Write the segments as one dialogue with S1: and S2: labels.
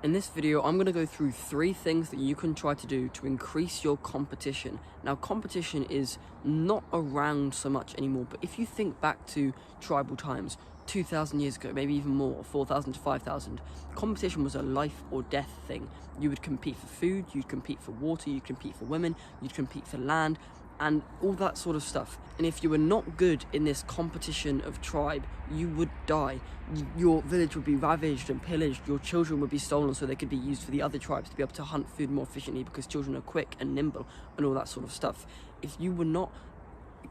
S1: In this video, I'm going to go through 3 things that you can try to do to increase your competition. Now, competition is not around so much anymore, but if you think back to tribal times, 2,000 years ago, maybe even more, 4,000 to 5,000, competition was a life or death thing. You would compete for food, you'd compete for water, you'd compete for women, you'd compete for land, and all that sort of stuff. And if you were not good in this competition of tribe, you would die. Your village would be ravaged and pillaged, your children would be stolen so they could be used for the other tribes to be able to hunt food more efficiently, because children are quick and nimble and all that sort of stuff. If you were not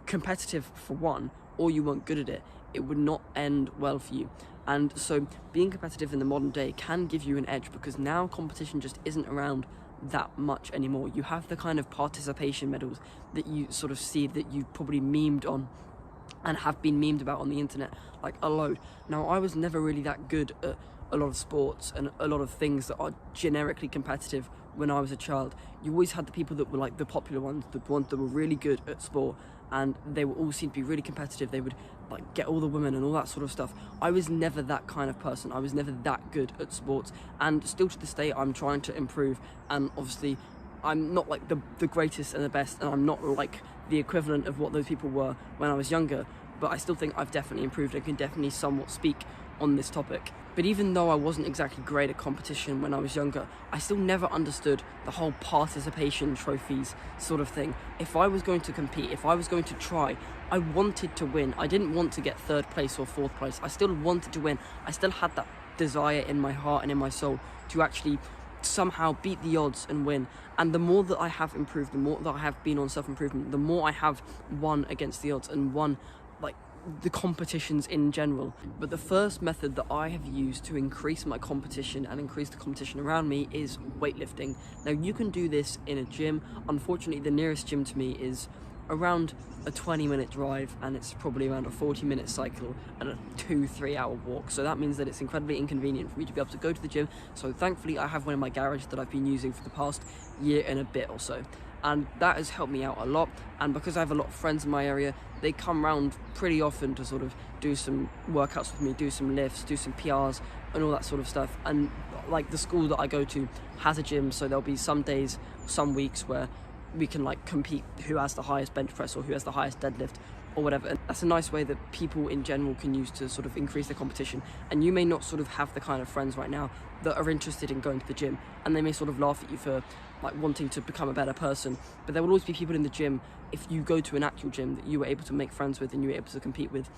S1: competitive for one, or you weren't good at it, it would not end well for you. And so being competitive in the modern day can give you an edge, because now competition just isn't around that much anymore. You have the kind of participation medals that you sort of see, that you've probably memed on and have been memed about on the internet like a load. Now, I was never really that good at a lot of sports and a lot of things that are generically competitive when I was a child. You always had the people that were like the popular ones, the ones that were really good at sport, and they were all seemed to be really competitive. They would like get all the women and all that sort of stuff. I was never that kind of person. I was never that good at sports, and still to this day I'm trying to improve. And obviously I'm not like the greatest and the best, and I'm not like the equivalent of what those people were when I was younger, but I still think I've definitely improved and can definitely somewhat speak on this topic. But even though I wasn't exactly great at competition when I was younger, I still never understood the whole participation trophies sort of thing. If I was going to compete, if I was going to try, I wanted to win. I didn't want to get 3rd place or 4th place. I still wanted to win. I still had that desire in my heart and in my soul to actually somehow beat the odds and win. And the more that I have improved, the more that I have been on self-improvement, the more I have won against the odds and won like the competitions in general. But the first method that I have used to increase my competition and increase the competition around me is weightlifting. Now, you can do this in a gym. Unfortunately, the nearest gym to me is around a 20-minute drive, and it's probably around a 40-minute cycle and a 2-3 hour walk. So that means that it's incredibly inconvenient for me to be able to go to the gym. So thankfully I have one in my garage that I've been using for the past year and a bit or so, and that has helped me out a lot. And because I have a lot of friends in my area, they come round pretty often to sort of do some workouts with me, do some lifts, do some PRs and all that sort of stuff. And like the school that I go to has a gym, so there'll be some days, some weeks where we can like compete who has the highest bench press or who has the highest deadlift or whatever. And that's a nice way that people in general can use to sort of increase their competition. And you may not sort of have the kind of friends right now that are interested in going to the gym, and they may sort of laugh at you for like wanting to become a better person, but there will always be people in the gym, if you go to an actual gym, that you were able to make friends with and you were able to compete with.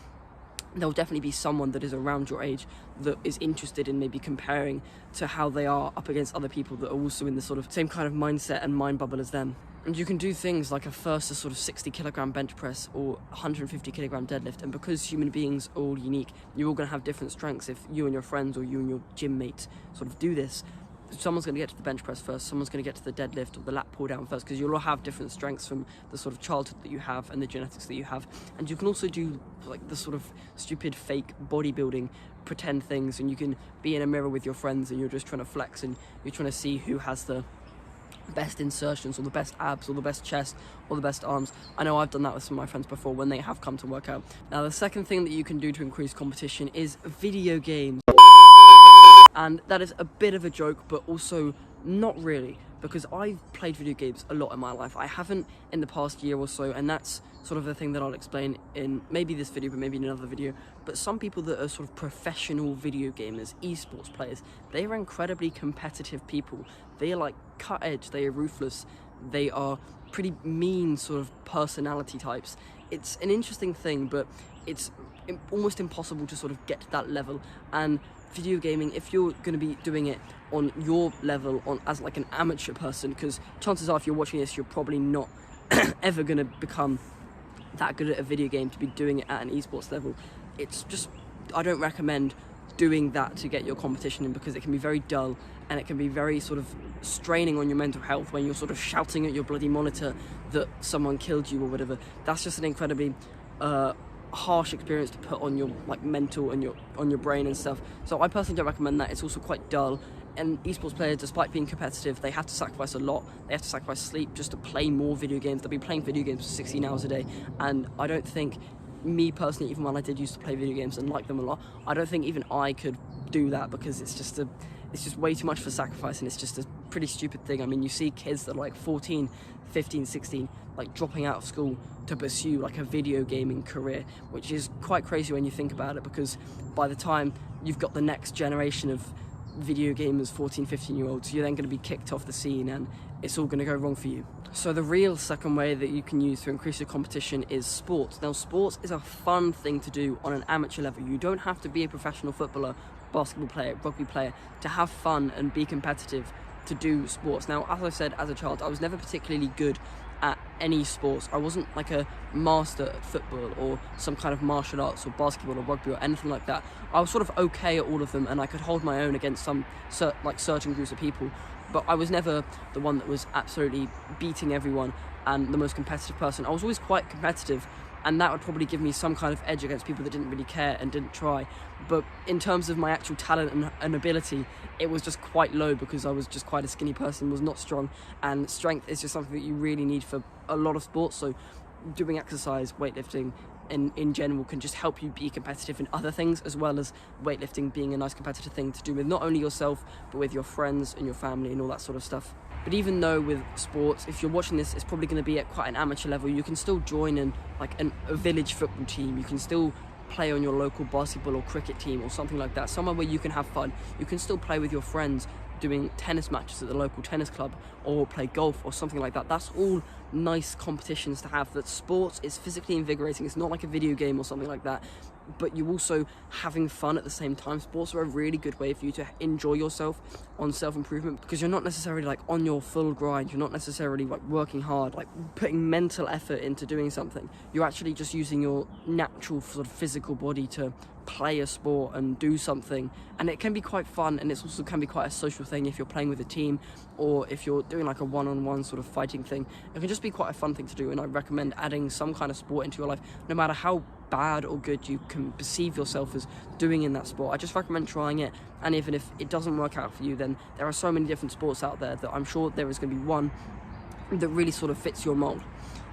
S1: There'll definitely be someone that is around your age that is interested in maybe comparing to how they are up against other people that are also in the sort of same kind of mindset and mind bubble as them. And you can do things like a first a sort of 60 kilogram bench press or 150 kilogram deadlift. And because human beings are all unique, you're all going to have different strengths. If you and your friends or you and your gym mates sort of do this, someone's going to get to the bench press first, someone's going to get to the deadlift or the lat pull down first, because you'll all have different strengths from the sort of childhood that you have and the genetics that you have. And you can also do like the sort of stupid fake bodybuilding pretend things, and you can be in a mirror with your friends and you're just trying to flex and you're trying to see who has the best insertions or the best abs or the best chest or the best arms. I know I've done that with some of my friends before when they have come to work out. Now, the second thing that you can do to increase competition is video games. And that is a bit of a joke, but also not really, because I've played video games a lot in my life. I haven't in the past year or so, and that's sort of the thing that I'll explain in maybe this video, but maybe in another video. But some people that are sort of professional video gamers, esports players, they are incredibly competitive people. They are like cut edge, they are ruthless, they are pretty mean sort of personality types. It's an interesting thing, but it's almost impossible to sort of get to that level. And video gaming, if you're going to be doing it on your level as like an amateur person, because chances are if you're watching this, you're probably not ever going to become that good at a video game to be doing it at an esports level. It's just, I don't recommend doing that to get your competition in, because it can be very dull and it can be very sort of straining on your mental health when you're sort of shouting at your bloody monitor that someone killed you or whatever. That's just an incredibly harsh experience to put on your like mental and on your brain and stuff. So I personally don't recommend that. It's also quite dull. And esports players, despite being competitive, they have to sacrifice a lot. They have to sacrifice sleep just to play more video games. They'll be playing video games for 16 hours a day, and I don't think, me personally, even when I did used to play video games and like them a lot, I don't think even I could do that, because it's just it's just way too much for sacrifice, and it's just a pretty stupid thing. I mean, you see kids that are like 14, 15, 16, like dropping out of school to pursue like a video gaming career, which is quite crazy when you think about it, because by the time you've got the next generation of video gamers, 14, 15-year-olds, you're then going to be kicked off the scene and it's all going to go wrong for you. So the real second way that you can use to increase your competition is sports. Now, sports is a fun thing to do on an amateur level. You don't have to be a professional footballer, basketball player, rugby player to have fun and be competitive to do sports. Now, as I said, as a child, I was never particularly good at any sports. I wasn't like a master at football or some kind of martial arts or basketball or rugby or anything like that. I was sort of okay at all of them, and I could hold my own against some certain groups of people, but I was never the one that was absolutely beating everyone and the most competitive person. I was always quite competitive, and that would probably give me some kind of edge against people that didn't really care and didn't try. But in terms of my actual talent and ability, it was just quite low, because I was just quite a skinny person, was not strong, and strength is just something that you really need for a lot of sports. So doing exercise, weightlifting in general can just help you be competitive in other things, as well as weightlifting being a nice competitive thing to do with not only yourself, but with your friends and your family and all that sort of stuff. But even though with sports, if you're watching this, it's probably going to be at quite an amateur level, you can still join in like a village football team. You can still play on your local basketball or cricket team or something like that, somewhere where you can have fun. You can still play with your friends doing tennis matches at the local tennis club, or play golf or something like that. That's all nice competitions to have. That sports is physically invigorating. It's not like a video game or something like that, but you're also having fun at the same time. Sports are a really good way for you to enjoy yourself on self-improvement, because you're not necessarily like on your full grind. You're not necessarily like working hard, like putting mental effort into doing something. You're actually just using your natural sort of physical body to play a sport and do something, and it can be quite fun, and it also can be quite a social thing if you're playing with a team, or if you're doing like a one-on-one sort of fighting thing. It can just be quite a fun thing to do, and I recommend adding some kind of sport into your life, no matter how bad or good you can perceive yourself as doing in that sport. I just recommend trying it, and even if it doesn't work out for you, then there are so many different sports out there that I'm sure there is going to be one that really sort of fits your mold.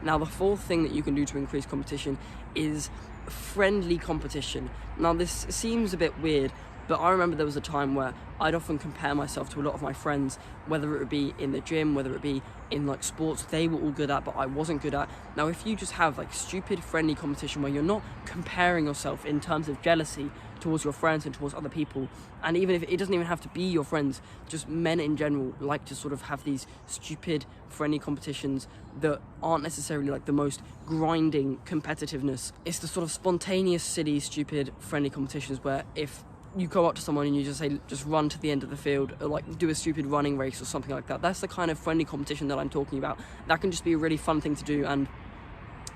S1: Now, the fourth thing that you can do to increase competition is friendly competition. Now, this seems a bit weird, but I remember there was a time where I'd often compare myself to a lot of my friends, whether it would be in the gym, whether it be in like sports they were all good at but I wasn't good at. Now, if you just have like stupid friendly competition where you're not comparing yourself in terms of jealousy towards your friends and towards other people, and even if it doesn't even have to be your friends, just men in general like to sort of have these stupid friendly competitions that aren't necessarily like the most grinding competitiveness. It's the sort of spontaneous, silly, stupid friendly competitions where if you go up to someone and you just say, just run to the end of the field, or like do a stupid running race or something like that. That's the kind of friendly competition that I'm talking about. That can just be a really fun thing to do, and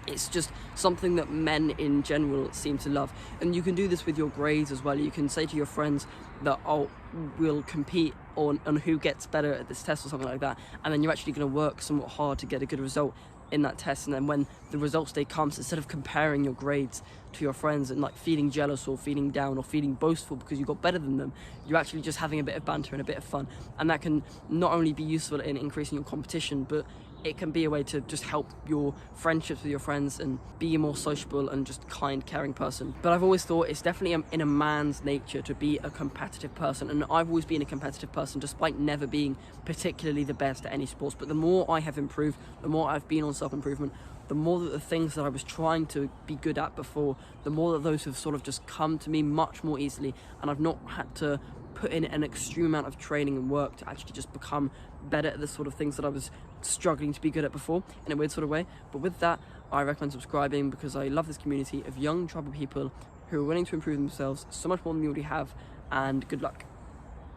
S1: it's just something that men in general seem to love. And you can do this with your grades as well. You can say to your friends that, oh, we'll compete on who gets better at this test or something like that, and then you're actually going to work somewhat hard to get a good result in that test. And then when the results day comes, instead of comparing your grades to your friends and like feeling jealous or feeling down or feeling boastful because you got better than them, you're actually just having a bit of banter and a bit of fun. And that can not only be useful in increasing your competition, but it can be a way to just help your friendships with your friends and be a more sociable and just kind, caring person. But I've always thought it's definitely in a man's nature to be a competitive person, and I've always been a competitive person despite never being particularly the best at any sports. But the more I have improved, the more I've been on self-improvement, the more that the things that I was trying to be good at before, the more that those have sort of just come to me much more easily, and I've not had to put in an extreme amount of training and work to actually just become better at the sort of things that I was struggling to be good at before, in a weird sort of way. But with that, I recommend subscribing, because I love this community of young tribal people who are willing to improve themselves so much more than you already have, and good luck.